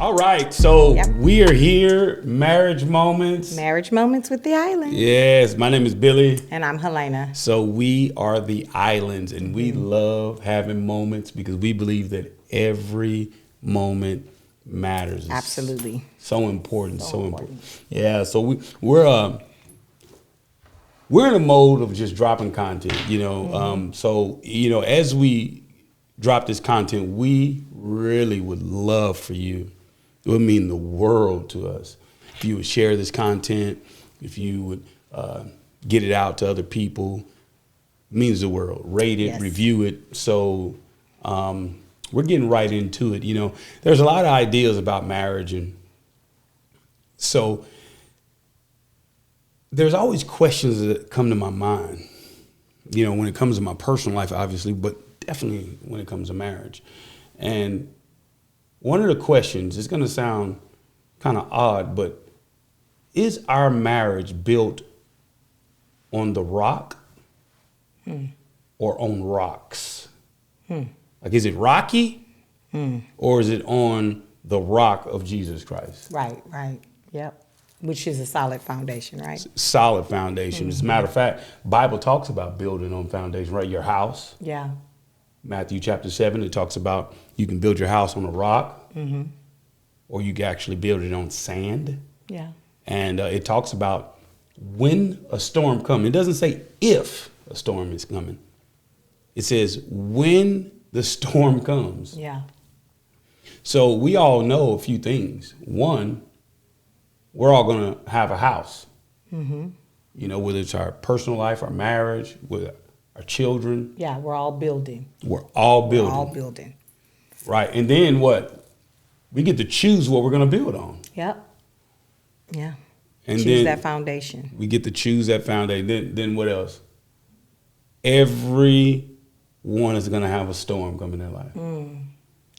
All right, so Yep. we are here, Marriage Moments. Marriage Moments with the Island. Yes, my name is Billy. And I'm Helena. So we are the Islands, and we love having moments because we believe that every moment matters. It's Absolutely. so important, so important. Yeah, so we're in a mode of just dropping content, So, as we drop this content, we really would love for you. It would mean the world to us if you would share this content, if you would get it out to other people. It means the world. Rate it, Yes. review it. So we're getting right into it. There's a lot of ideas about marriage, and so there's always questions that come to my mind, when it comes to my personal life, obviously, but definitely when it comes to marriage. And one of the questions, it's going to sound kind of odd, but is our marriage built on the rock or on rocks? Like, is it rocky or is it on the rock of Jesus Christ? Right. Yep. Which is a solid foundation, right? Solid foundation. As a matter of fact, Bible talks about building on foundation, right? Your house. Yeah. Matthew chapter 7, it talks about you can build your house on a rock or you can actually build it on sand. Yeah. And it talks about when a storm comes. It doesn't say if a storm is coming. It says when the storm comes. Yeah. So we all know a few things. One, we're all going to have a house, whether it's our personal life, our marriage, with our children. Yeah, we're all building. We're all building. We're all building. Right. And then what? We get to choose what we're going to build on. Yep. Yeah. And Choose then that foundation. we get to choose that foundation. Then what else? Everyone is going to have a storm come in their life.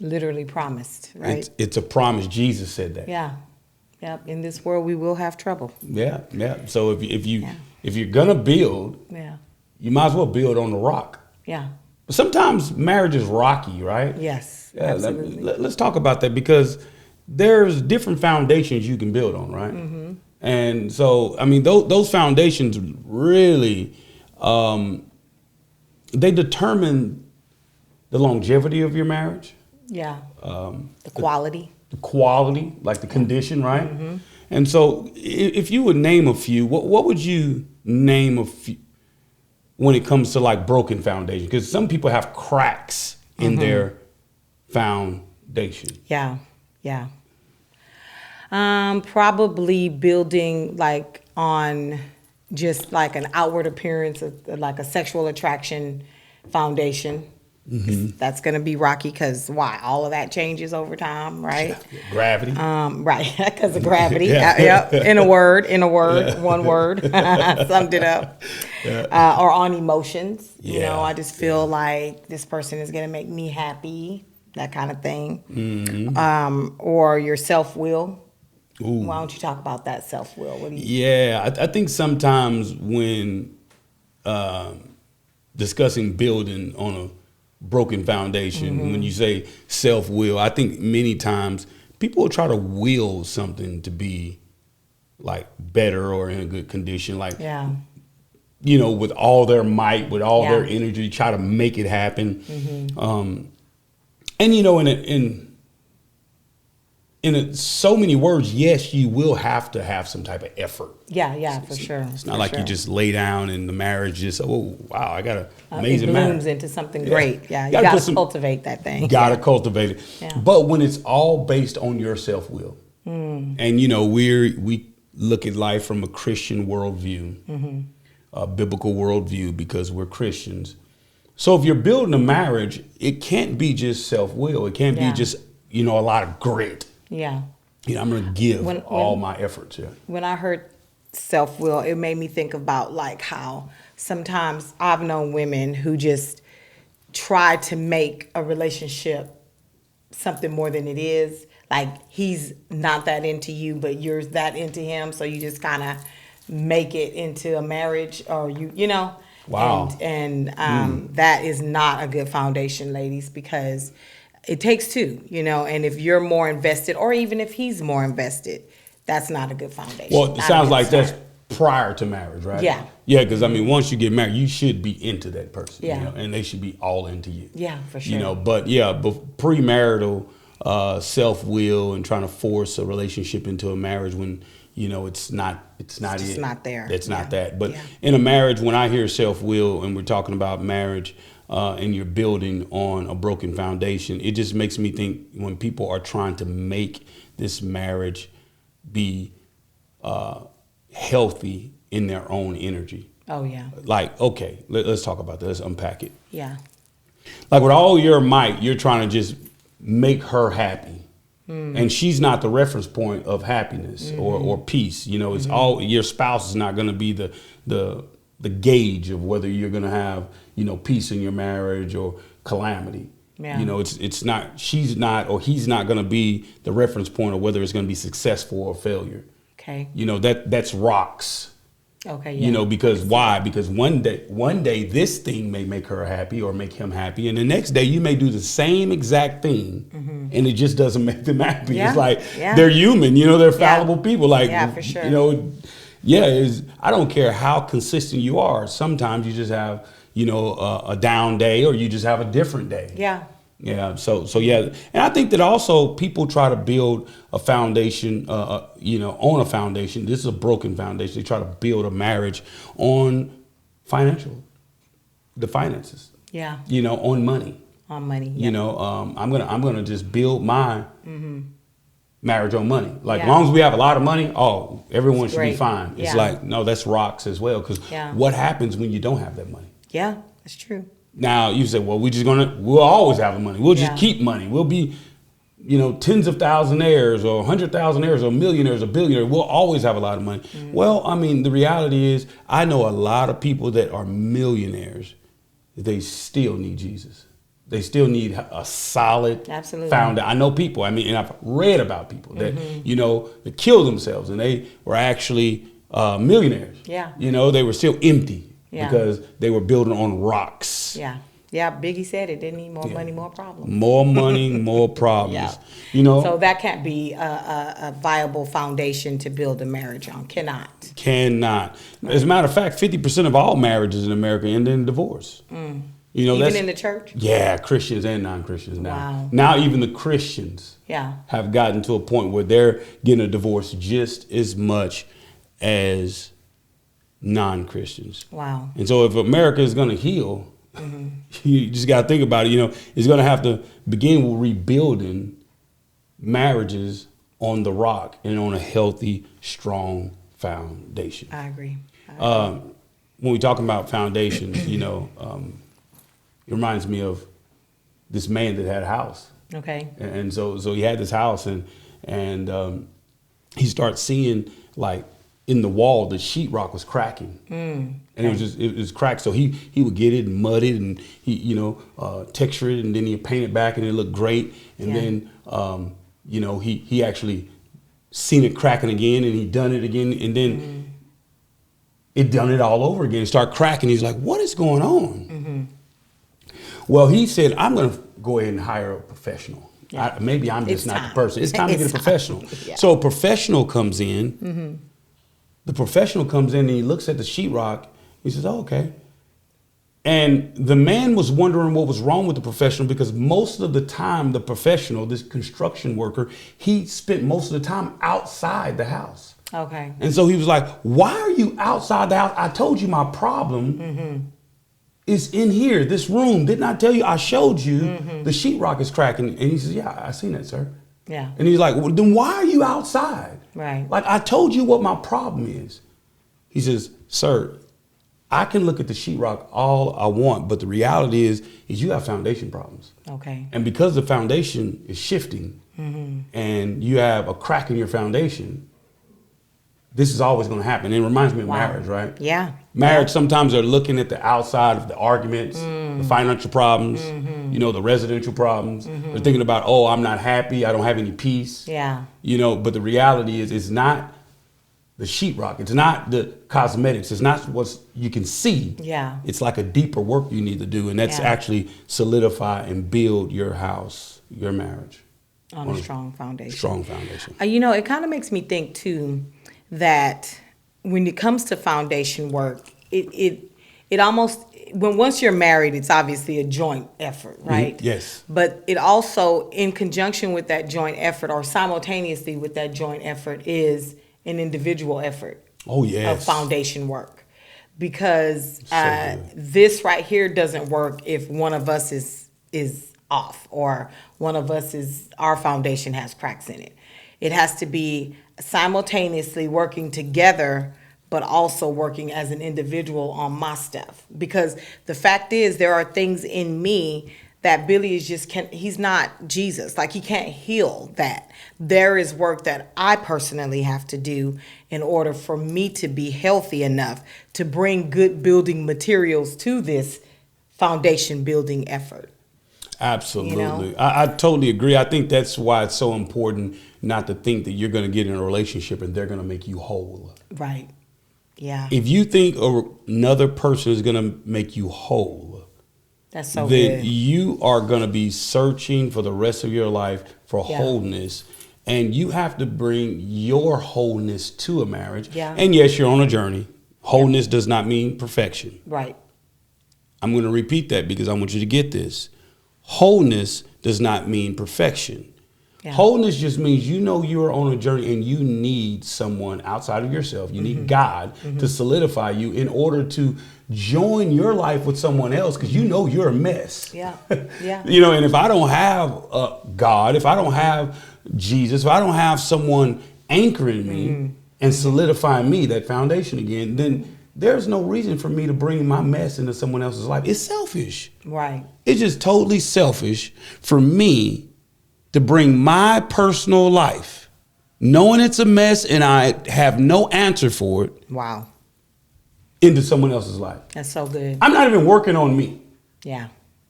Literally promised, right? It's a promise. Jesus said that. Yeah. Yep. In this world, we will have trouble. Yeah. So if you're going to build, Yeah. you might as well build on the rock. Yeah. But sometimes marriage is rocky, right? Yes. Yeah, Absolutely. let's talk about that because there's different foundations you can build on, right? And so, I mean, those foundations really, they determine the longevity of your marriage. Yeah. The quality. The quality, like the condition, right? And so if you would name a few, what would you name a few when it comes to like broken foundation? Because some people have cracks in their foundation. Yeah. Probably building like on just like an outward appearance of like a sexual attraction foundation. That's going to be rocky because why? All of that changes over time, right? Gravity. Right, because of gravity. Yeah. Yep. In a word, one word, summed it up. Or on emotions. Yeah. I just feel like this person is going to make me happy, that kind of thing. Or your self-will. Ooh. Why don't you talk about that self-will? What do you? Yeah, I think sometimes when discussing building on a broken foundation, when you say self-will, I think many times people will try to will something to be like better or in a good condition, like with all their might, with all their energy, try to make it happen. And in so many words, yes, you will have to have some type of effort. Yeah, for sure. It's not like you just lay down in the marriage, just, oh, wow, I got an amazing it marriage. blooms into something great. Yeah, you Gotta got put to cultivate that thing. Got to cultivate it. Yeah. But when it's all based on your self-will, and, we look at life from a Christian worldview, a biblical worldview, because we're Christians. So if you're building a marriage, it can't be just self-will. It can't be just, a lot of grit. Yeah. I'm going to give all my efforts. Yeah. When I heard self-will, it made me think about like how sometimes I've known women who just try to make a relationship something more than it is. Like he's not that into you, but you're that into him. So you just kind of make it into a marriage or Wow. And that is not a good foundation, ladies, because it takes two, and if you're more invested, or even if he's more invested, that's not a good foundation. Well, it Not a sounds good like start. that's prior to marriage, right? Yeah. Yeah, because I mean, once you get married, you should be into that person. Yeah. And they should be all into you. Yeah, for sure. But premarital self-will and trying to force a relationship into a marriage when it's not just not there. It's not Yeah. that. But Yeah. in a marriage, when I hear self-will and we're talking about marriage, and you're building on a broken foundation, it just makes me think when people are trying to make this marriage be healthy in their own energy. Oh, yeah. Like, okay, let's talk about that. Let's unpack it. Yeah. Like with all your might, you're trying to just make her happy. And she's not the reference point of happiness or peace. It's all, your spouse is not going to be the gauge of whether you're going to have, peace in your marriage or calamity. Yeah. It's not, she's not, or he's not going to be the reference point of whether it's going to be successful or failure. Okay. That's rocks. Okay. Yeah. Because why? Because one day this thing may make her happy or make him happy, and the next day you may do the same exact thing, and it just doesn't make them happy. Yeah. It's like Yeah. they're human, they're fallible people. Like, yeah, for sure. I don't care how consistent you are. Sometimes you just have, a down day, or you just have a different day. Yeah. Yeah. So yeah, and I think that also people try to build a foundation, on a foundation. This is a broken foundation. They try to build a marriage on the finances. Yeah. On money. On money. Yeah. I'm gonna just build my marriage on money. Like, Yeah. as long as we have a lot of money, everyone should be great. fine. It's Yeah. like, no, that's rocks as well. Because what happens when you don't have that money? Yeah, that's true. Now you say, well, we'll always have the money. We'll just Yeah. keep money. We'll be, tens of thousandaires or 100,000aires or millionaires or billionaires. We'll always have a lot of money. Well, I mean, the reality is I know a lot of people that are millionaires. They still need Jesus. They still need a solid foundation. I know people. I mean, and I've read about people that, that killed themselves and they were actually millionaires. Yeah. They were still empty. Yeah. Because they were building on rocks. Yeah. Yeah, Biggie said it, didn't he? More money, more problems. More money, more problems. Yeah. So that can't be a viable foundation to build a marriage on. Cannot. As a matter of fact, 50% of all marriages in America end in divorce. Even in the church? Yeah, Christians and non-Christians now. Wow. Now even the Christians have gotten to a point where they're getting a divorce just as much as non-Christians. Wow. And so if America is going to heal, you just got to think about it. It's going to have to begin with rebuilding marriages on the rock and on a healthy, strong foundation. I agree. When we talk about foundations, it reminds me of this man that had a house. Okay. And so he had this house and he starts seeing, like, in the wall, the sheetrock was cracking, and it was cracked. So he would get it and mud it, and he texture it, and then he'd paint it back, and it looked great. And then he actually seen it cracking again, and he done it again, and then it done it all over again. Start cracking. He's like, "What is going on?" Well, he said, "I'm going to go ahead and hire a professional. Yeah. Maybe I'm just not the person. It's time to get a professional." Yeah. So a professional comes in. The professional comes in and he looks at the sheetrock. He says, "Oh, okay." And the man was wondering what was wrong with the professional, because most of the time the professional, this construction worker, he spent most of the time outside the house. Okay. And so he was like, "Why are you outside the house? I told you my problem is in here, this room. Didn't I tell you? I showed you the sheetrock is cracking." And he says, "Yeah, I seen that, sir." Yeah. And he's like, "Well, then why are you outside? Right. Like, I told you what my problem is." He says, "Sir, I can look at the sheetrock all I want, but the reality is you have foundation problems." Okay. And because the foundation is shifting and you have a crack in your foundation, this is always going to happen. It reminds me of marriage, right? Yeah. Marriage, sometimes they're looking at the outside of the arguments, the financial problems, the residential problems. They're thinking about, "Oh, I'm not happy. I don't have any peace." Yeah. But the reality is it's not the sheetrock. It's not the cosmetics. It's not what you can see. Yeah. It's like a deeper work you need to do, and that's actually solidify and build your house, your marriage On a strong foundation. Strong foundation. It kind of makes me think too that when it comes to foundation work, it almost, once you're married, it's obviously a joint effort, right? Mm-hmm. Yes. But it also, in conjunction with that joint effort, or simultaneously with that joint effort, is an individual effort. Oh, yes. Of foundation work, because So this right here doesn't work if one of us is off, or one of us our foundation has cracks in it. It has to be simultaneously working together, but also working as an individual on my stuff. Because the fact is, there are things in me that Billy he's not Jesus. Like, he can't heal that. There is work that I personally have to do in order for me to be healthy enough to bring good building materials to this foundation building effort. Absolutely. I totally agree. I think that's why it's so important not to think that you're going to get in a relationship and they're going to make you whole. Right. Yeah. If you think another person is going to make you whole, that's so then good. you are going to be searching for the rest of your life for wholeness. And you have to bring your wholeness to a marriage. Yeah. And yes, you're on a journey. Wholeness does not mean perfection. Right. I'm going to repeat that because I want you to get this. Wholeness does not mean perfection. Yeah. Wholeness just means you're on a journey and you need someone outside of yourself. You need God to solidify you in order to join your life with someone else, because you're a mess. Yeah. Yeah. And if I don't have God, if I don't have Jesus, if I don't have someone anchoring me and solidifying me, that foundation again, then there's no reason for me to bring my mess into someone else's life. It's selfish. Right. It's just totally selfish for me to bring my personal life, knowing it's a mess and I have no answer for it. Wow. Into someone else's life. That's so good. I'm not even working on me. Yeah,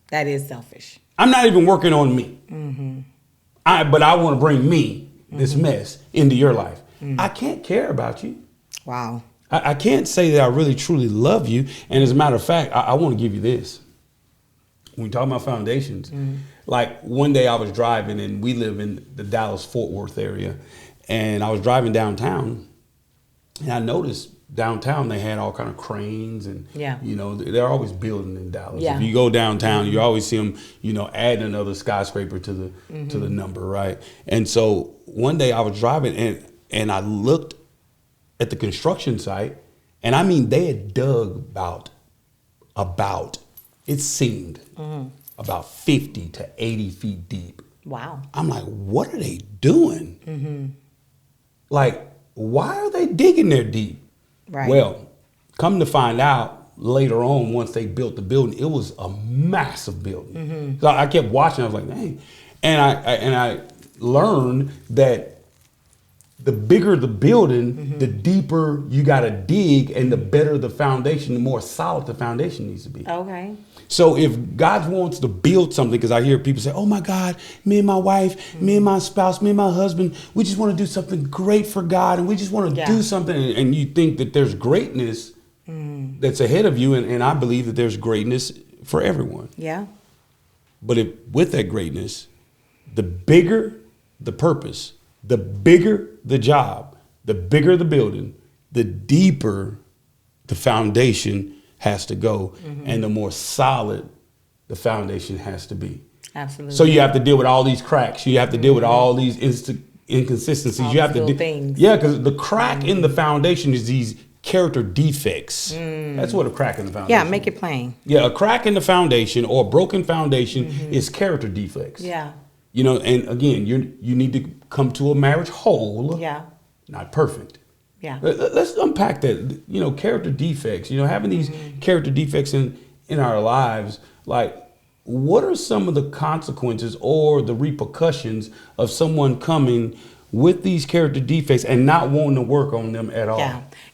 that is selfish. I'm not even working on me. But I want to bring me, this mess, into your life. I can't care about you. Wow. I can't say that I really truly love you. And as a matter of fact, I want to give you this. When we talk about foundations, like one day I was driving, and we live in the Dallas-Fort Worth area, and I was driving downtown, and I noticed downtown they had all kind of cranes, and they're always building in Dallas. Yeah. If you go downtown, you always see them, adding another skyscraper to the number, right? And so one day I was driving, and I looked at the construction site, and I mean they had dug about it seemed about 50 to 80 feet deep. Wow. I'm like, what are they doing? Like, why are they digging there deep? Right. Well, come to find out later on, once they built the building, it was a massive building. So I kept watching. I was like, dang. And I learned that the bigger the building, the deeper you got to dig, and the better the foundation, the more solid the foundation needs to be. Okay. So if God wants to build something, because I hear people say, oh my God, me and my wife, me and my spouse, me and my husband, we just want to do something great for God, and we just want to do something, and you think that there's greatness that's ahead of you, and I believe that there's greatness for everyone. Yeah. But with that greatness, the bigger the purpose, the bigger the job, the bigger the building, the deeper the foundation has to go, and the more solid the foundation has to be. Absolutely. So you have to deal with all these cracks. You have to deal with all these inconsistencies. All you have these to little things. Yeah, because the crack in the foundation is these character defects. That's what a crack in the foundation. Yeah, make it plain. Yeah, a crack in the foundation or a broken foundation is character defects. Yeah. And again, you need to come to a marriage whole. Yeah. Not perfect. Yeah. Let's unpack that. Character defects. Having these character defects in our lives. Like, what are some of the consequences or the repercussions of someone coming with these character defects and not wanting to work on them at all?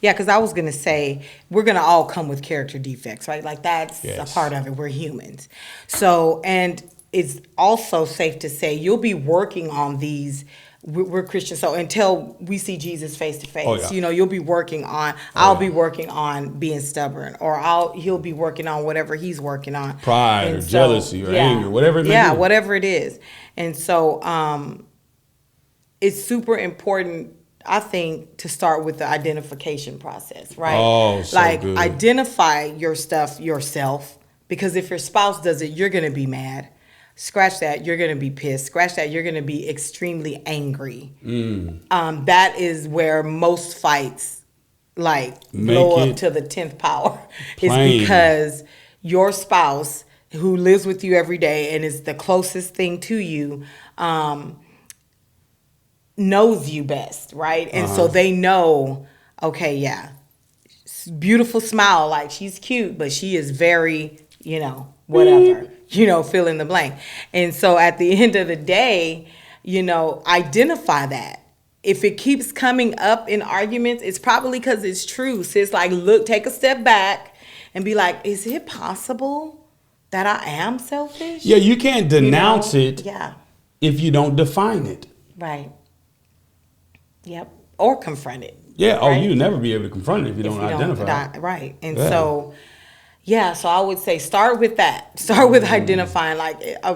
Yeah, because I was going to say, we're going to all come with character defects, right? Like, that's a part of it. We're humans. So, and it's also safe to say you'll be working on these we're Christians. So until we see Jesus face to face, Oh, yeah. you know, you'll be working on, I'll be working on being stubborn, or he'll be working on whatever he's working on. Pride And or so, jealousy or anger, whatever it may yeah, be. whatever it is. And so it's super important, I think, to start with the identification process, right? Oh, so like good. identify your stuff yourself, because if your spouse does it, you're going to be mad. Scratch that, you're going to be pissed. Scratch that, you're going to be extremely angry. That is where most fights blow up to the 10th power. Plain. Is because your spouse, who lives with you every day and is the closest thing to you, knows you best, right? And so they know, okay, yeah, beautiful smile, like she's cute, but she is very, whatever, fill in the blank. And so at the end of the day, identify that. If it keeps coming up in arguments, it's probably because it's true. So it's like, look, take a step back and be like, is it possible that I am selfish? Yeah, you can't denounce it Yeah. if you don't define it. Right. Yep. Or confront it. Yeah. Right? Oh, you'll never be able to confront it if you don't identify it. Right. And so I would say start with that. Start with identifying,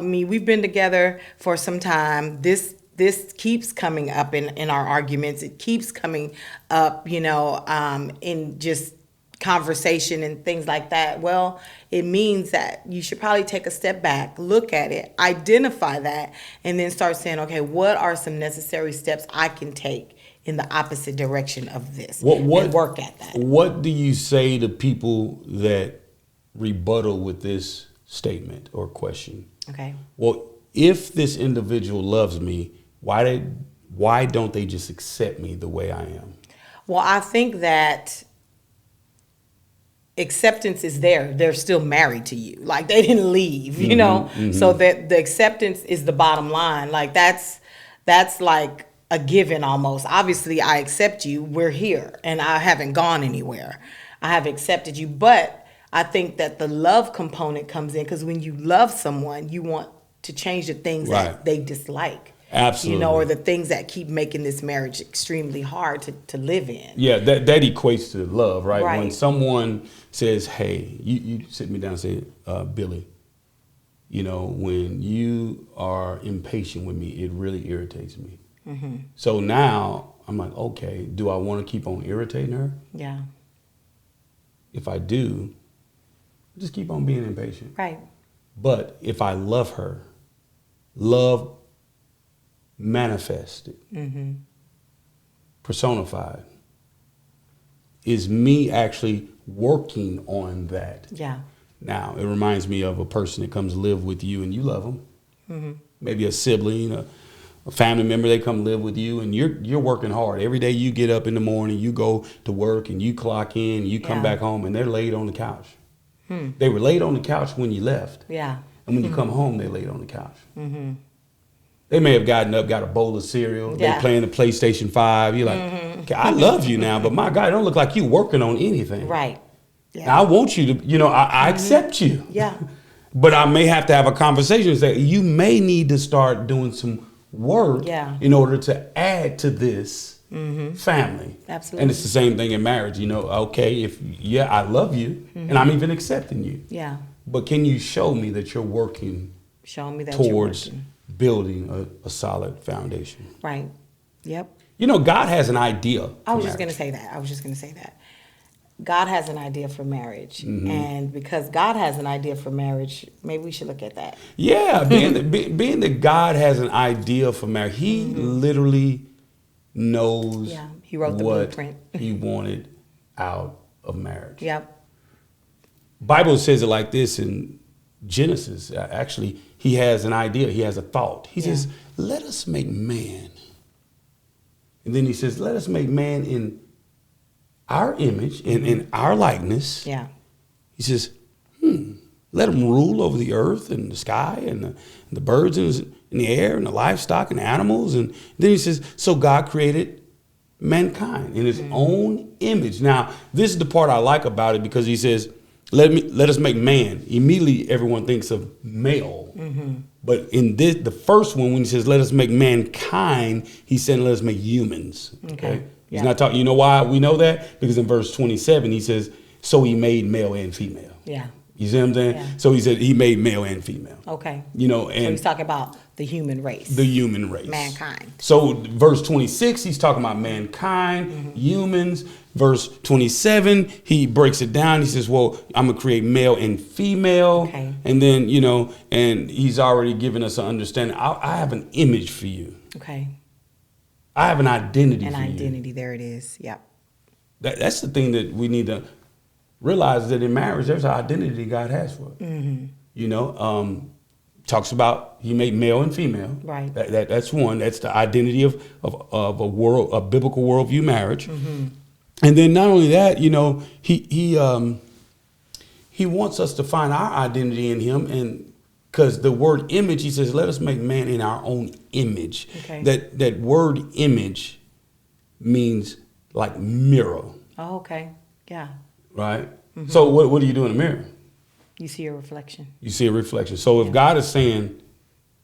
we've been together for some time. This keeps coming up in our arguments. It keeps coming up, in just conversation and things like that. Well, it means that you should probably take a step back, look at it, identify that, and then start saying, okay, what are some necessary steps I can take in the opposite direction of this? And work at that. What do you say to people that rebuttal with this statement or question? Okay. Well, if this individual loves me, why don't they just accept me the way I am? Well, I think that acceptance is there. They're still married to you. Like, they didn't leave, you know? Mm-hmm. So that the acceptance is the bottom line. Like, that's like a given almost. Obviously, I accept you. We're here, and I haven't gone anywhere. I have accepted you. But I think that the love component comes in, because when you love someone, you want to change the things that they dislike. Absolutely. Or the things that keep making this marriage extremely hard to live in. Yeah, that equates to love, right? When someone says, hey, you sit me down and say, Billy, when you are impatient with me, it really irritates me. Mm-hmm. So now I'm like, okay, do I want to keep on irritating her? Yeah. If I do, just keep on being impatient. Right. But if I love her, love manifested, personified, is me actually working on that. Yeah. Now, it reminds me of a person that comes live with you and you love them. Mm-hmm. Maybe a sibling, a family member, they come live with you and you're working hard. Every day you get up in the morning, you go to work and you clock in, you come back home and they're laid on the couch. They were laid on the couch when you left. Yeah. And when you come home, they're laid on the couch. Mm-hmm. They may have gotten up, got a bowl of cereal. Yeah. They playing the PlayStation 5. You're like, okay, I love you now, but my God, it don't look like you working on anything. Right. Yeah. Now, I want you to, I accept you. Yeah. But I may have to have a conversation and say, you may need to start doing some work in order to add to this family. Absolutely. And it's the same thing in marriage. Okay, I love you and I'm even accepting you. Yeah. But can you show me that you're working towards building a solid foundation? Right. Yep. God has an idea. I was just going to say that. God has an idea for marriage. Mm-hmm. And because God has an idea for marriage, maybe we should look at that. Yeah. Being that God has an idea for marriage, he literally knows he wrote the blueprint. He wanted out of marriage. Yep. Bible says it like this in Genesis. Actually, he has an idea. He has a thought. He says, let us make man. And then he says, let us make man in our image and in our likeness. Yeah. He says, let him rule over the earth and the sky and the birds in the air and the livestock and the animals. And then he says, so God created mankind in his own image. Now, this is the part I like about it, because he says, let us make man. Immediately, everyone thinks of male. Mm-hmm. But in this, the first one, when he says, let us make mankind, he's saying, let us make humans. Okay. He's not talking, you know why we know that? Because in verse 27, he says, so he made male and female. Yeah. You see what I'm saying? Yeah. So he said he made male and female. Okay. You know, and so he's talking about the human race. The human race. Mankind. So verse 26, he's talking about mankind, humans. Verse 27, he breaks it down. He says, well, I'm going to create male and female. Okay. And then, you know, and he's already given us an understanding. I have an image for you. Okay. I have an identity for you. An identity, there it is. Yep. That's the thing that we need to realize, that in marriage, there's an identity God has for it. You know, talks about he made male and female. Right. That's one. That's the identity of a biblical worldview marriage. And then not only that, you know, he wants us to find our identity in him, and because the word image, he says, let us make man in our own image. Okay. That word image means like mirror. Oh, okay. Yeah. Right? So what do you do in a mirror? You see a reflection. You see a reflection. So if God is saying,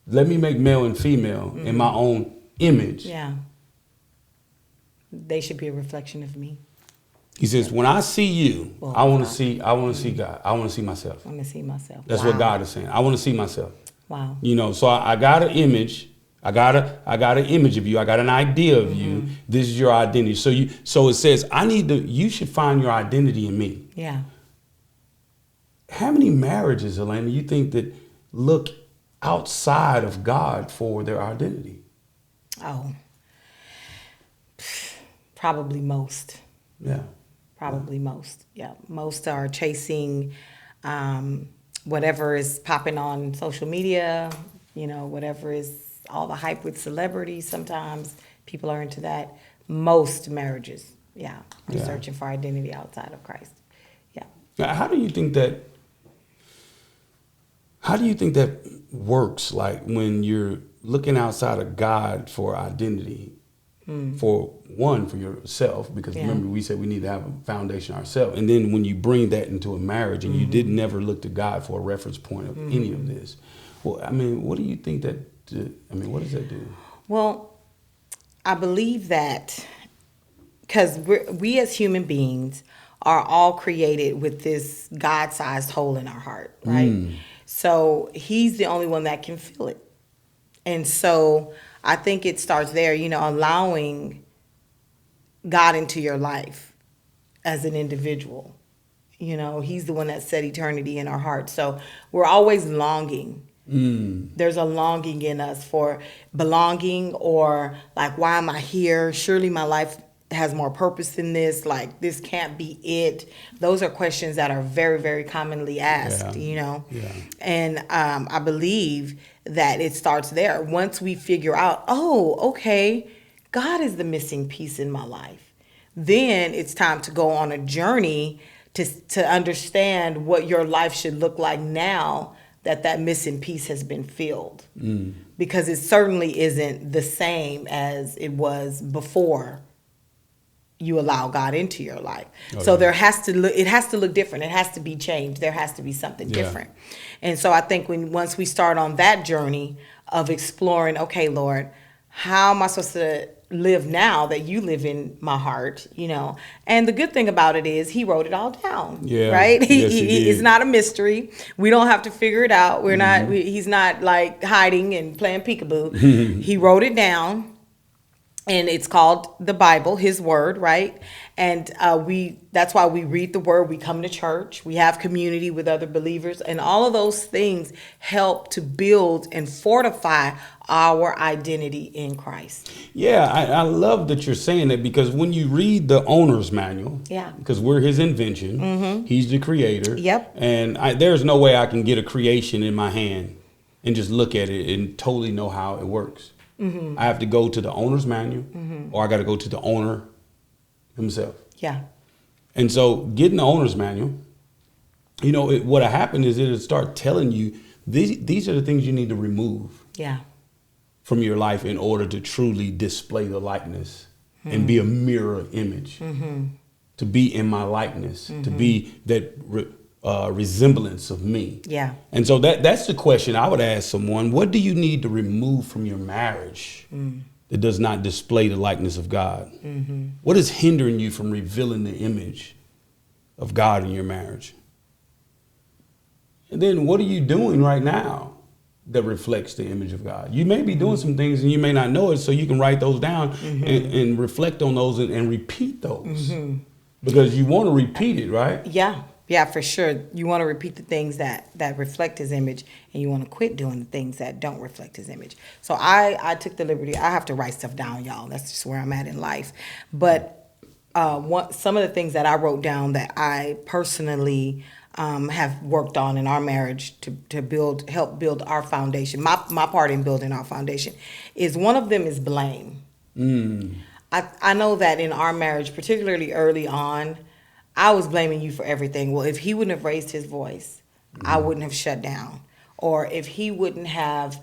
let me make male and female in my own image. Yeah. They should be a reflection of me. He says, when I see you, I want to see God. I want to see myself. I want to see myself. That's what God is saying. I want to see myself. Wow. You know, so I got an image. I got an image of you. I got an idea of you. This is your identity. So it says, you should find your identity in me. Yeah. How many marriages, Helena, you think that look outside of God for their identity? Oh, probably most. Yeah. Probably most. Yeah. Most are chasing whatever is popping on social media, you know, whatever is all the hype with celebrities. Sometimes people are into that. Most marriages, are searching for identity outside of Christ. Yeah. Now, how do you think that works? Like when you're looking outside of God for identity, for yourself, because remember we said we need to have a foundation ourselves. And then when you bring that into a marriage and you did never look to God for a reference point of any of this, well, I mean, what do you think what does that do? Well, I believe that because we as human beings are all created with this God-sized hole in our heart, right? So he's the only one that can fill it. And so I think it starts there, you know, allowing God into your life as an individual. You know, he's the one that set eternity in our hearts. So we're always longing. There's a longing in us for belonging, or like, why am I here? Surely my life has more purpose than this. Like, this can't be it. Those are questions that are very, very commonly asked, you know? Yeah. And I believe that it starts there. Once we figure out, oh, okay, God is the missing piece in my life, then it's time to go on a journey to understand what your life should look like now that missing piece has been filled. Because it certainly isn't the same as it was before you allow God into your life. So it has to look different. It has to be changed. There has to be something different. And so I think once we start on that journey of exploring, okay, Lord, how am I supposed to live now that you live in my heart, you know? And the good thing about it is he wrote it all down, right? It's not a mystery. We don't have to figure it out. He's not like hiding and playing peekaboo. He wrote it down. And it's called the Bible, his word, right? And that's why we read the word, we come to church, we have community with other believers, and all of those things help to build and fortify our identity in Christ. Yeah, I love that you're saying that, because when you read the owner's manual, because we're his invention, he's the creator. Yep. And there's no way I can get a creation in my hand and just look at it and totally know how it works. I have to go to the owner's manual, or I got to go to the owner himself. Yeah. And so getting the owner's manual, you know, what happened is it'll start telling you these are the things you need to remove from your life in order to truly display the likeness and be a mirror image, to be in my likeness, to be that resemblance of me. Yeah. And so that's the question I would ask someone. What do you need to remove from your marriage that does not display the likeness of God? What is hindering you from revealing the image of God in your marriage? And then what are you doing right now that reflects the image of God? You may be doing some things and you may not know it, so you can write those down and reflect on those and repeat those. Because you want to repeat it, right? Yeah. Yeah, for sure. You want to repeat the things that reflect his image, and you want to quit doing the things that don't reflect his image. So I took the liberty. I have to write stuff down, y'all. That's just where I'm at in life. But some of the things that I wrote down that I personally have worked on in our marriage to help build our foundation. My part in building our foundation is one of them is blame. I know that in our marriage, particularly early on, I was blaming you for everything. Well, if he wouldn't have raised his voice, I wouldn't have shut down. Or if he wouldn't have,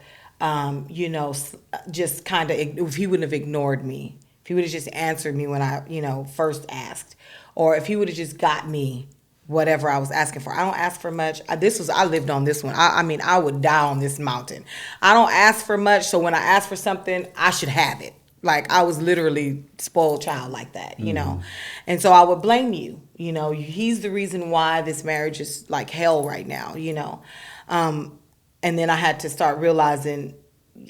just kind of, if he wouldn't have ignored me, if he would have just answered me when I, first asked, or if he would have just got me whatever I was asking for. I don't ask for much. I lived on this one. I would die on this mountain. I don't ask for much, so when I ask for something, I should have it. Like, I was literally spoiled child like that, And so I would blame you. He's the reason why this marriage is like hell right now, And then I had to start realizing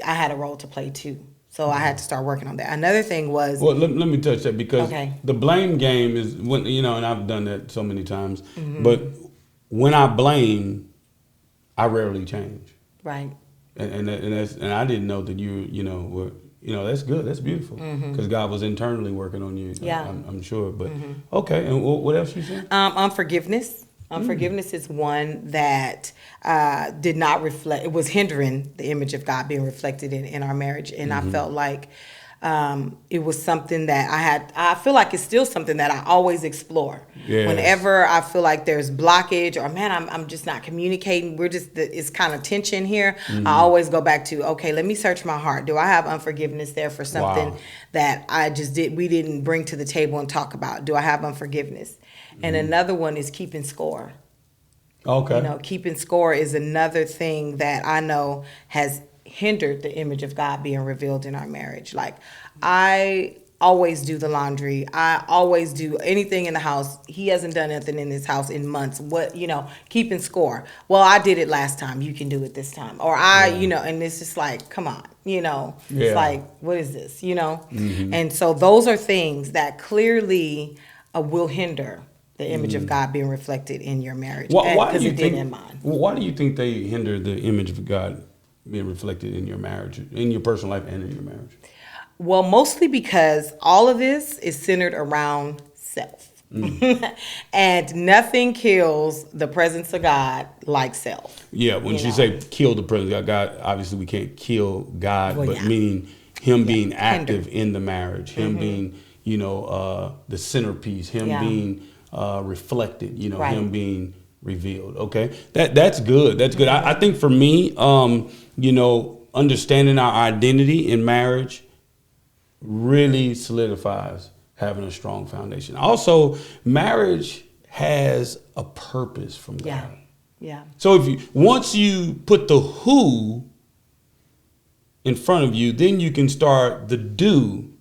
I had a role to play too. So I had to start working on that. Another thing was... Well, let me touch that because the blame game is, when and I've done that so many times, but when I blame, I rarely change. Right. And I didn't know that were... that's good. That's beautiful. Because God was internally working on you. Yeah. I'm sure. But okay. And what else you said? Unforgiveness. Unforgiveness is one that did not reflect. It was hindering the image of God being reflected in our marriage. And I felt like it was something that I feel like it's still something that I always explore. Yes. Whenever I feel like there's blockage or, man, I'm just not communicating. It's kind of tension here. I always go back to, okay, let me search my heart. Do I have unforgiveness there for something that we didn't bring to the table and talk about? Do I have unforgiveness? And another one is keeping score. Okay. Keeping score is another thing that I know has hindered the image of God being revealed in our marriage. Like, I always do the laundry. I always do anything in the house. He hasn't done anything in this house in months. Keeping score. Well, I did it last time. You can do it this time. Or and it's just like, come on, It's like, what is this, And so those are things that clearly will hinder the image of God being reflected in your marriage. Why do you think in mine? Why do you think they hinder the image of God being reflected in your marriage, in your personal life and in your marriage? Well, mostly because all of this is centered around self. And nothing kills the presence of God like self. Yeah, when you say kill the presence of God, obviously we can't kill God, meaning him being active in the marriage, him being, the centerpiece, him being reflected, him being revealed. Okay, that's good. That's good. I think for me, understanding our identity in marriage really solidifies having a strong foundation. Also, marriage has a purpose from God. Yeah. So once you put the who in front of you, then you can start the do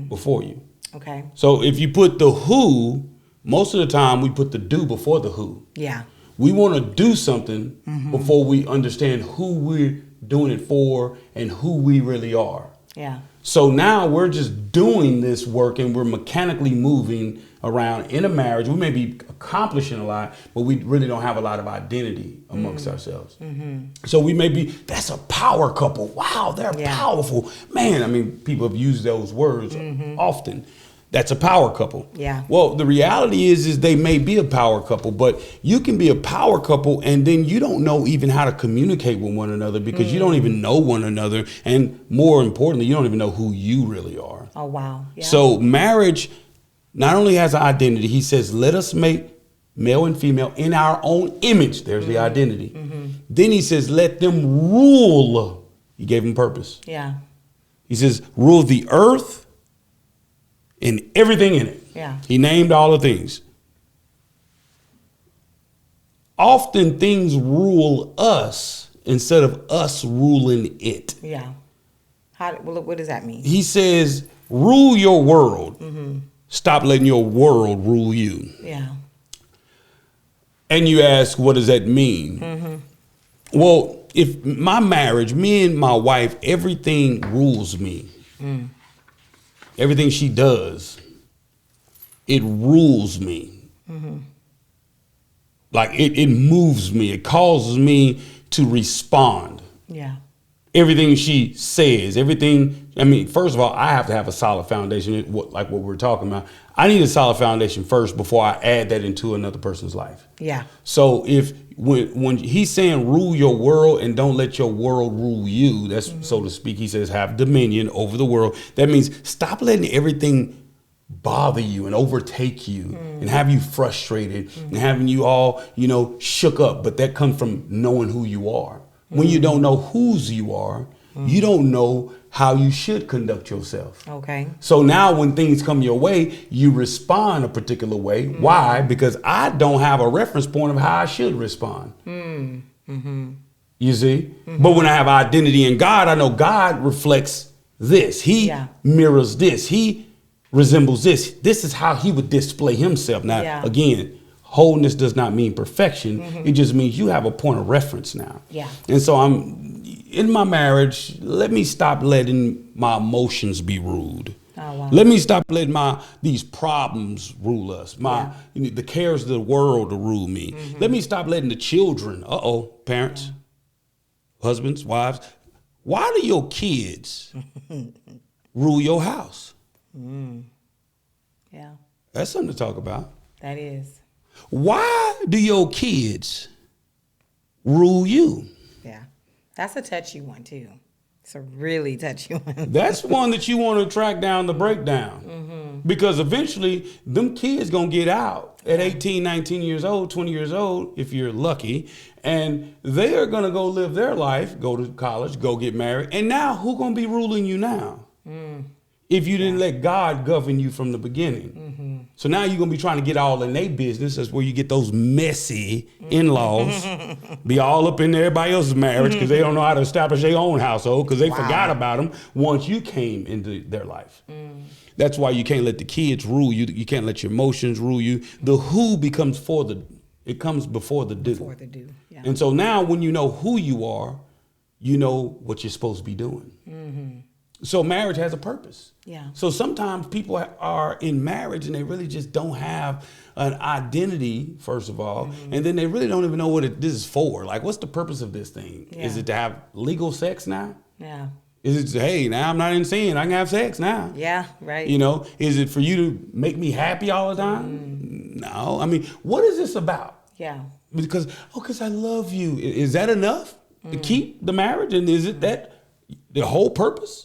before you. Okay. So if you put the who, most of the time we put the do before the who. Yeah. We want to do something before we understand who we're doing it for and who we really are. Yeah. So now we're just doing this work and we're mechanically moving around in a marriage. We may be accomplishing a lot, but we really don't have a lot of identity amongst ourselves. So we may be, that's a power couple. Wow, they're powerful. Man, people have used those words often. That's a power couple. Yeah. Well, the reality is they may be a power couple, but you can be a power couple and then you don't know even how to communicate with one another because you don't even know one another. And more importantly, you don't even know who you really are. Oh, wow. Yeah. So marriage not only has an identity, he says, let us make male and female in our own image. There's the identity. Then he says, let them rule. He gave them purpose. Yeah. He says, rule the earth and everything in it. Yeah. He named all the things. often things rule us instead of us ruling it. Yeah. What does that mean? He says, rule your world. Stop letting your world rule you. Yeah. And you ask, what does that mean? Well, if my marriage, me and my wife, everything rules me. Everything she does, it rules me. Like it moves me. It causes me to respond. Yeah. Everything she says, everything. I mean, first of all, I have to have a solid foundation, like what we're talking about. I need a solid foundation first before I add that into another person's life. Yeah. So when he's saying rule your world and don't let your world rule you, that's so to speak, he says have dominion over the world. That means stop letting everything bother you and overtake you and have you frustrated and having you all, shook up. But that comes from knowing who you are. When you don't know whose you are, you don't know how you should conduct yourself. Okay. So now when things come your way, you respond a particular way. Why? Because I don't have a reference point of how I should respond. You see? But when I have identity in God, I know God reflects this. He mirrors this. He resembles this. This is how he would display himself. Now, again, wholeness does not mean perfection. It just means you have a point of reference now. Yeah. And so I'm in my marriage. Let me stop letting my emotions be ruled. Oh, wow. Let me stop letting these problems rule us. The cares of the world to rule me. Let me stop letting the children. Parents, husbands, wives. Why do your kids rule your house? Yeah. That's something to talk about. That is. Why do your kids rule you? Yeah. That's a touchy one, too. It's a really touchy one. That's one that you want to track down the breakdown. Because eventually, them kids going to get out at 18, 19 years old, 20 years old, if you're lucky. And they are going to go live their life, go to college, go get married. And now, who going to be ruling you now? If you didn't let God govern you from the beginning. So now you're going to be trying to get all in their business. That's where you get those messy in-laws. Be all up in everybody else's marriage because they don't know how to establish their own household because they forgot about them once you came into their life. That's why you can't let the kids rule you. You can't let your emotions rule you. The who becomes it comes before the do. Before the do, yeah. And so now when you know who you are, you know what you're supposed to be doing. So marriage has a purpose. Yeah. So sometimes people are in marriage and they really just don't have an identity, first of all, and then they really don't even know what this is for. Like, what's the purpose of this thing? Yeah. Is it to have legal sex now? Yeah. Is it, hey, now I'm not in sin, I can have sex now? Yeah, right. Is it for you to make me happy all the time? No. I mean, what is this about? Yeah. Because I love you. Is that enough to keep the marriage? And is it that the whole purpose?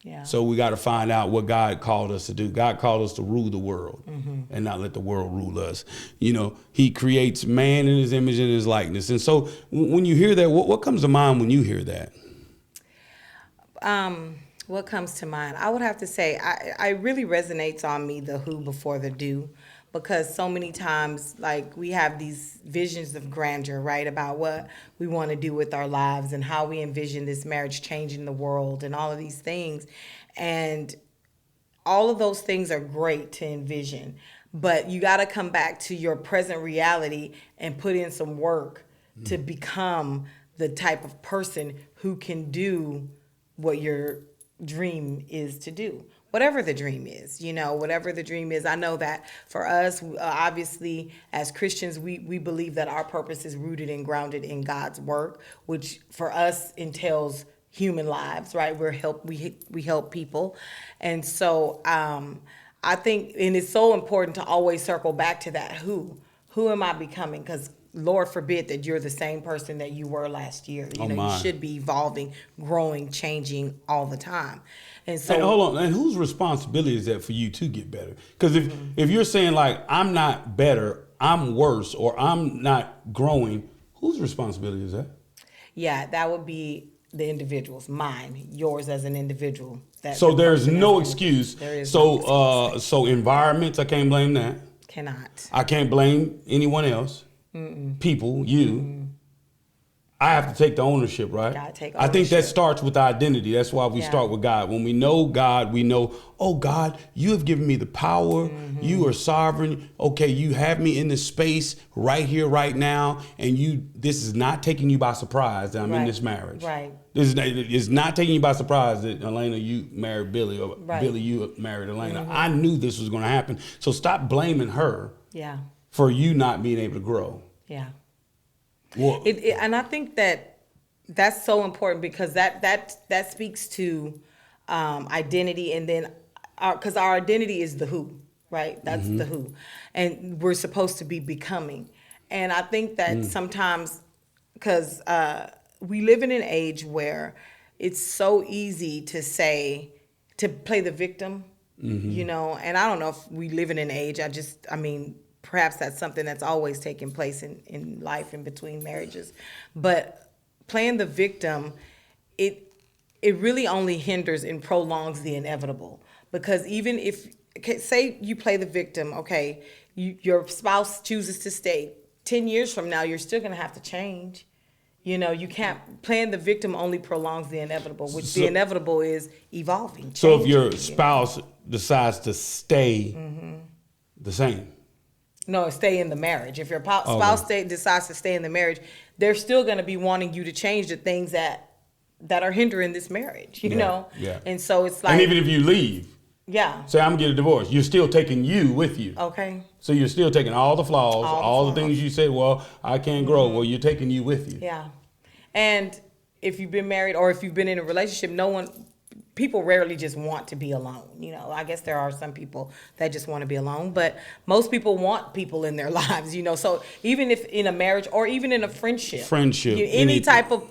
Yeah. So we got to find out what God called us to do. God called us to rule the world and not let the world rule us. He creates man in his image and his likeness. And so when you hear that, what comes to mind when you hear that? What comes to mind? I would have to say, I really resonates on me the who before the do. Because so many times, like, we have these visions of grandeur, right, about what we want to do with our lives and how we envision this marriage changing the world and all of these things. And all of those things are great to envision. But you got to come back to your present reality and put in some work to become the type of person who can do what your dream is to do. Whatever the dream is, whatever the dream is. I know that for us, obviously, as Christians, we believe that our purpose is rooted and grounded in God's work, which for us entails human lives, right? We help people. And so I think, and it's so important to always circle back to that who am I becoming? Because Lord forbid that you're the same person that you were last year. You should be evolving, growing, changing all the time. And so, hey, hold on. And whose responsibility is that for you to get better? Because if you're saying, like, I'm not better, I'm worse, or I'm not growing, whose responsibility is that? Yeah, that would be the individual's, mine, yours as an individual. So there's no excuse. There is so environments, I can't blame that. Cannot. I can't blame anyone else. people, you, I have to take the ownership, right? Gotta take I think that ownership. starts with identity. That's why we Yeah. start with God. When we know God, we know, oh God, you have given me the power. You are sovereign. Okay, you have me in this space right here, right now, and this is not taking you by surprise that I'm in Right. this marriage. Right. It's not taking you by surprise that Elena, you married Billy, or Right. Billy, you married Elena. I knew this was going to happen. So stop blaming her Yeah. for you not being able to grow. Yeah. Well, And I think that's so important because that speaks to identity, and then because our identity is the who, right? That's the who, and we're supposed to be becoming. And I think that sometimes, because we live in an age where it's so easy to play the victim, and I don't know if we live in an age. Perhaps that's something that's always taking place in life in between marriages. But playing the victim, it really only hinders and prolongs the inevitable. Because even if, say you play the victim, okay, your spouse chooses to stay, 10 years from now, you're still going to have to change. You can't, playing the victim only prolongs the inevitable, which the inevitable is evolving. So if changing, your spouse decides to stay the same. No, stay in the marriage. If your spouse decides to stay in the marriage, they're still going to be wanting you to change the things that are hindering this marriage, you know? Yeah. And so it's like... And even if you leave, yeah. say I'm getting a divorce, you're still taking you with you. Okay. So you're still taking all the flaws, all the things you said, well, I can't grow. Well, you're taking you with you. Yeah. And if you've been married or if you've been in a relationship, people rarely just want to be alone. I guess there are some people that just want to be alone, but most people want people in their lives, So even if in a marriage or even in a friendship, any type of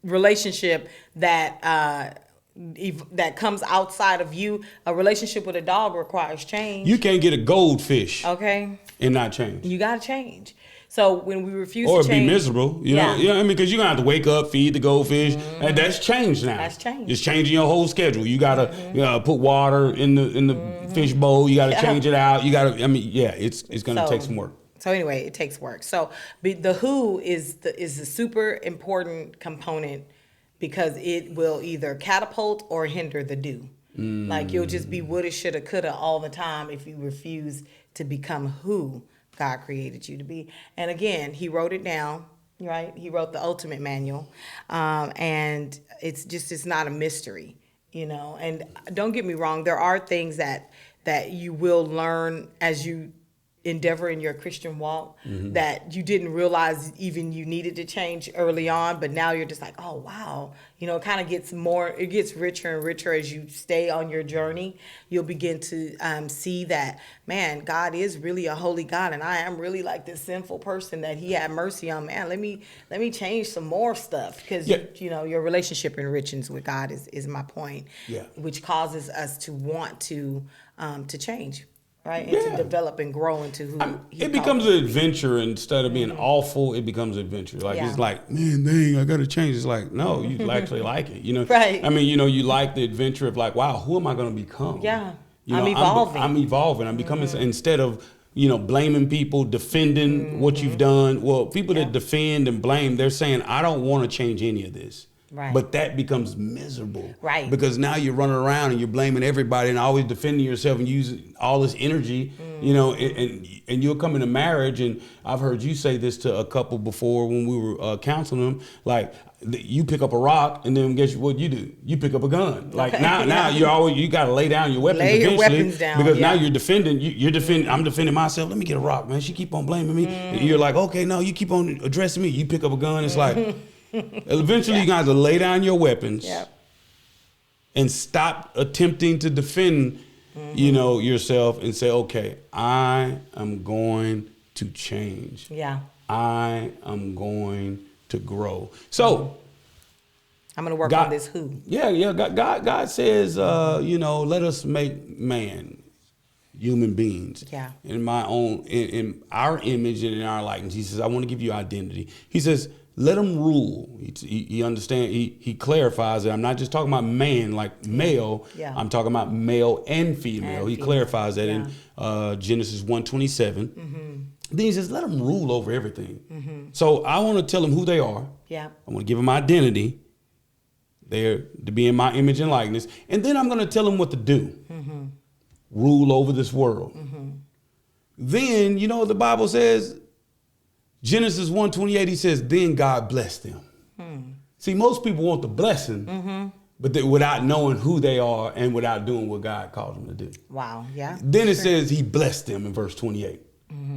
relationship that comes outside of you, a relationship with a dog requires change. You can't get a goldfish, okay, and not change. You got to change. So when we refuse or to change, be miserable, you know what I mean? Because you're gonna have to wake up, feed the goldfish, and that's changed now. That's changed. It's changing your whole schedule. You gotta put water in the fish bowl. You gotta change it out. You gotta. It's gonna take some work. So anyway, it takes work. So the who is a super important component because it will either catapult or hinder the do. Like you'll just be woulda, shoulda, coulda all the time if you refuse to become who God created you to be. And again, he wrote it down, right? He wrote the ultimate manual. And it's not a mystery, And don't get me wrong, there are things that you will learn as you endeavor in your Christian walk that you didn't realize even you needed to change early on, but now you're just like, oh wow, it kind of gets richer and richer as you stay on your journey. You'll begin to see that, man, God is really a holy God, and I am really like this sinful person that he had mercy on. Man, let me change some more stuff because your relationship enriches with God is my point, which causes us to want to change. Right, and to develop and grow into who it becomes an adventure instead of being awful. It becomes an adventure. It's like, man, dang, I got to change. It's like, no, you actually like it. Right. I mean, you like the adventure of like, wow, who am I going to become? Yeah, I'm evolving. I'm evolving. I'm becoming instead of blaming people, defending what you've done. Well, people that defend and blame, they're saying, I don't want to change any of this. Right. But that becomes miserable. Right. Because now you're running around and you're blaming everybody and always defending yourself and using all this energy, and you'll come into marriage. And I've heard you say this to a couple before when we were counseling them, like you pick up a rock and then guess what you do? You pick up a gun. Like now you got to lay down your weapons eventually. Weapons down, because now you're defending. You're defending. I'm defending myself. Let me get a rock, man. She keep on blaming me. And you're like, okay, no, you keep on addressing me. You pick up a gun. It's like, eventually you guys will lay down your weapons and stop attempting to defend yourself and say, okay, I am going to change. I am going to grow. So I'm going to work on this who. God says, let us make man, human beings, in our image and in our likeness. He says, I want to give you identity. He says, let them rule. He understands. He clarifies that I'm not just talking about man, like male. I'm talking about male and female. He clarifies that in Genesis 1:27. Then he says, let them rule over everything. So I want to tell them who they are. Yeah. I want to give them identity. They're to be in my image and likeness. And then I'm going to tell them what to do. Rule over this world. Then, you know what the Bible says? Genesis 1:28, he says, then God blessed them. See, most people want the blessing, but without knowing who they are and without doing what God called them to do. Wow. Yeah. Then it says he blessed them in verse 28.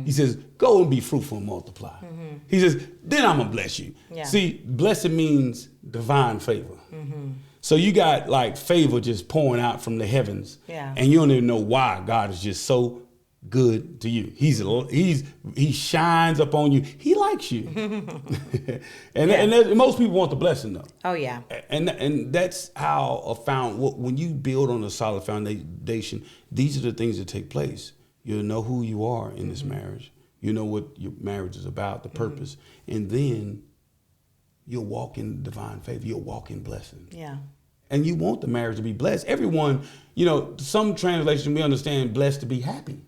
He says, go and be fruitful and multiply. He says, then I'm going to bless you. Yeah. See, blessed means divine favor. So you got like favor just pouring out from the heavens. Yeah. And you don't even know why God is just so good to you. He shines upon you. He likes you. and most people want the blessing though. Oh yeah. And that's how when you build on a solid foundation, these are the things that take place. You'll know who you are in this marriage. You know what your marriage is about, the purpose. And then you'll walk in divine favor. You'll walk in blessing. Yeah. And you want the marriage to be blessed. Everyone, some translations we understand blessed to be happy.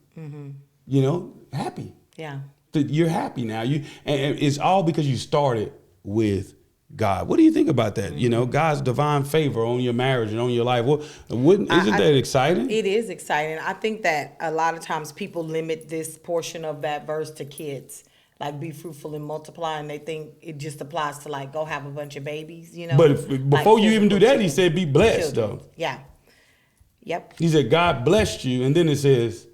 Happy. Yeah. You're happy now. And it's all because you started with God. What do you think about that? God's divine favor on your marriage and on your life. Isn't that exciting? It is exciting. I think that a lot of times people limit this portion of that verse to kids. Like be fruitful and multiply, and they think it just applies to like go have a bunch of babies, But before you even do that, he said be blessed children. though. Yeah. Yep. He said God blessed you, and then it says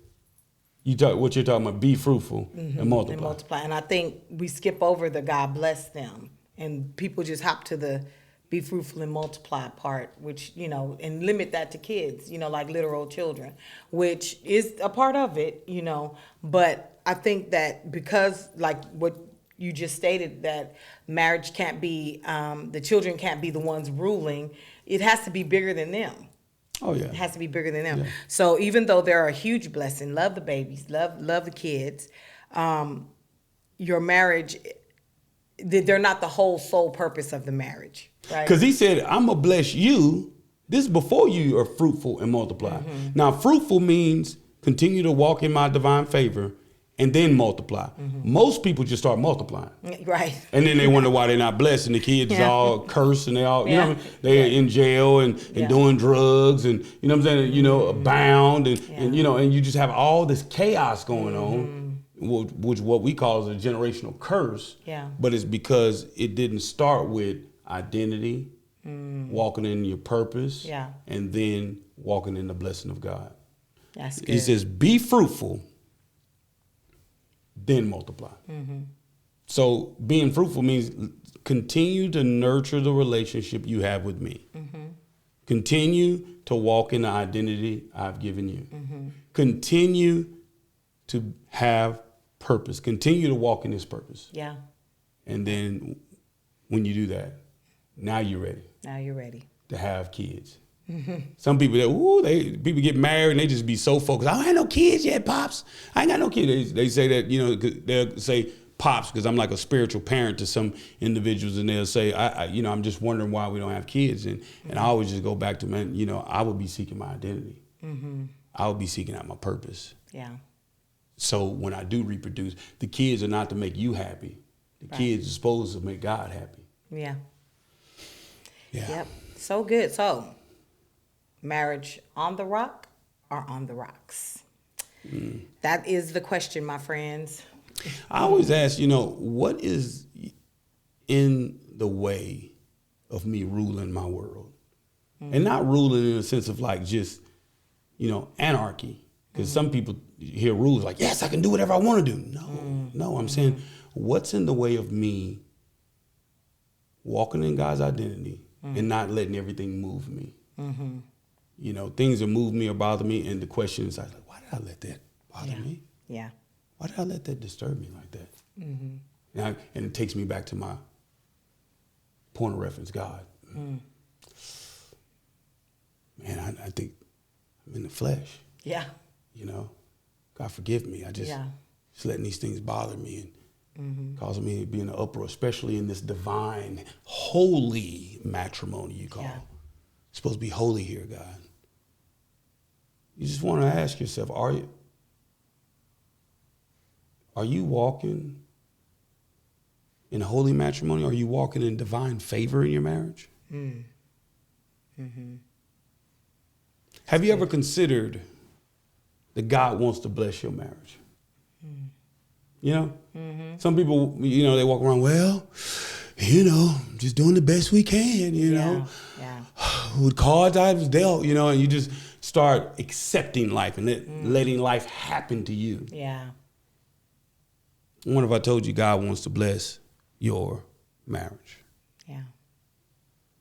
what you're talking about, be fruitful and multiply. And I think we skip over the God bless them, and people just hop to the be fruitful and multiply part, which, and limit that to kids, like literal children, which is a part of it, but I think that because like what you just stated, that marriage can't be, the children can't be the ones ruling, it has to be bigger than them. Oh yeah. It has to be bigger than them. Yeah. So even though they're a huge blessing, love the babies, love the kids, your marriage, they're not the whole sole purpose of the marriage, right? Because he said, I'm going to bless you. This is before you are fruitful and multiply. Now, fruitful means continue to walk in my divine favor and then multiply. Most people just start multiplying. Right. And then they wonder why they're not blessed, and the kids all cursed, and they all, they're in jail and doing drugs, and you know what I'm saying, abound, and you just have all this chaos going on, which what we call is a generational curse. Yeah. But it's because it didn't start with identity, walking in your purpose, and then walking in the blessing of God. That's good. He says, be fruitful, then multiply. So being fruitful means continue to nurture the relationship you have with me. Continue to walk in the identity I've given you. Continue to have purpose. Continue to walk in his purpose. Yeah. And then when you do that, now you're ready. Now you're ready to have kids. Some people people get married and they just be so focused. I ain't no kids yet, pops. I ain't got no kids. They say that, they'll say pops because I'm like a spiritual parent to some individuals, and they'll say, I'm just wondering why we don't have kids. And I always just go back to, man, I would be seeking my identity. I would be seeking out my purpose. Yeah. So when I do reproduce, the kids are not to make you happy. The kids are supposed to make God happy. Yeah. Yeah. Yep. So good. So, marriage on the rock or on the rocks? That is the question, my friends. I always ask, what is in the way of me ruling my world? And not ruling in a sense of like just, anarchy. Because some people hear rules like, yes, I can do whatever I want to do. No, I'm saying, what's in the way of me walking in God's identity and not letting everything move me? Things that move me or bother me, and the question is, like, why did I let that bother me? Yeah. Why did I let that disturb me like that? And it takes me back to my point of reference, God. Man, I think I'm in the flesh. Yeah. God forgive me. I just letting these things bother me and causing me to be in an uproar, especially in this divine, holy matrimony you call. It's supposed to be holy here, God. You just want to ask yourself, are are you walking in holy matrimony? Are you walking in divine favor in your marriage? Have you ever considered that God wants to bless your marriage? You know, some people, you know, they walk around, well, you know, just doing the best we can, you know, with cards I was dealt, you know, and you just start accepting life and letting life happen to you. Yeah. I wonder if I told you God wants to bless your marriage. Yeah.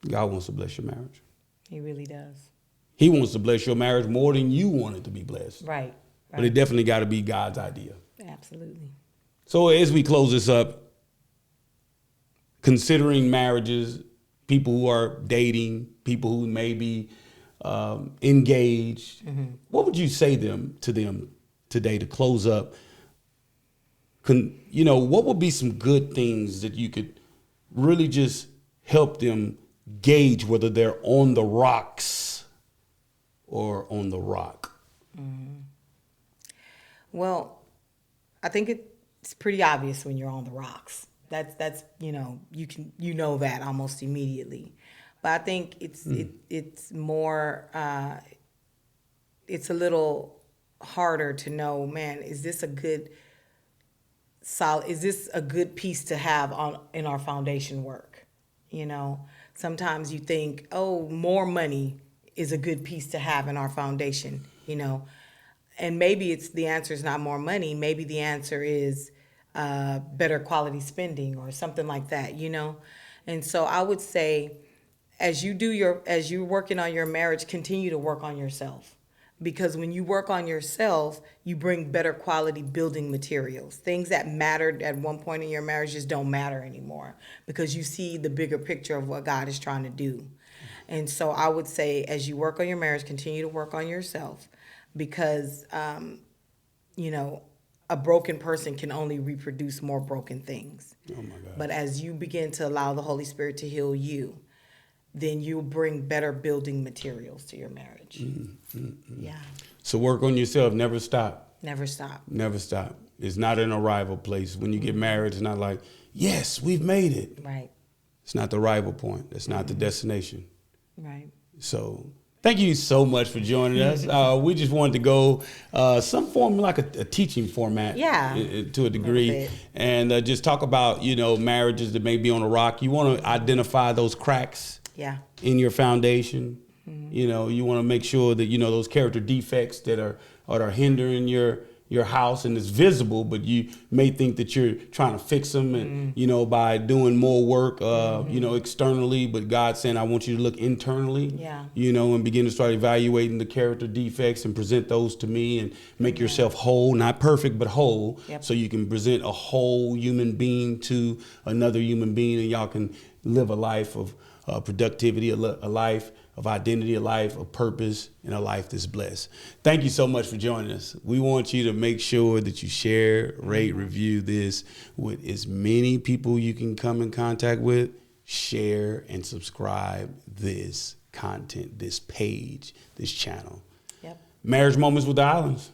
God wants to bless your marriage. He really does. He wants to bless your marriage more than you want it to be blessed. Right. But it definitely got to be God's idea. Absolutely. So as we close this up, considering marriages, people who are dating, people who may be engaged, what would you say to them today to close up? You know, what would be some good things that you could really just help them gauge whether they're on the rocks or on the rock? Well, I think it's pretty obvious when you're on the rocks. That's you know, you know that almost immediately. But I think it's more it's a little harder to know, man, is this a good piece to have in our foundation work? You know, sometimes you think, oh, more money is a good piece to have in our foundation, you know. And maybe the answer is not more money. Maybe the answer is better quality spending or something like that, you know. And so I would say, as you're working on your marriage, continue to work on yourself. Because when you work on yourself, you bring better quality building materials. Things that mattered at one point in your marriage just don't matter anymore because you see the bigger picture of what God is trying to do. And so I would say, as you work on your marriage, continue to work on yourself because, you know, a broken person can only reproduce more broken things. Oh my God. But as you begin to allow the Holy Spirit to heal you, then you'll bring better building materials to your marriage. Yeah. So work on yourself. Never stop. Never stop. Never stop. It's not an arrival place. When you get married, it's not like, yes, we've made it. Right. It's not the arrival point. It's not the destination. Right. So thank you so much for joining us. We just wanted to go some form like a teaching format, to a degree, and just talk about, you know, marriages that may be on a rock. You want to identify those cracks in your foundation. You know, you want to make sure that, you know, those character defects that are hindering your house and it's visible, but you may think that you're trying to fix them and, you know, by doing more work, you know, externally, but God's saying, I want you to look internally, you know, and begin to start evaluating the character defects and present those to me and make yourself whole, not perfect, but whole, so you can present a whole human being to another human being and y'all can live a life of productivity, a life of identity, a life of purpose, and a life that's blessed. Thank you so much for joining us. We want you to make sure that you share, rate, review this with as many people you can come in contact with. Share and subscribe this content, this page, this channel. Marriage Moments with the Islands.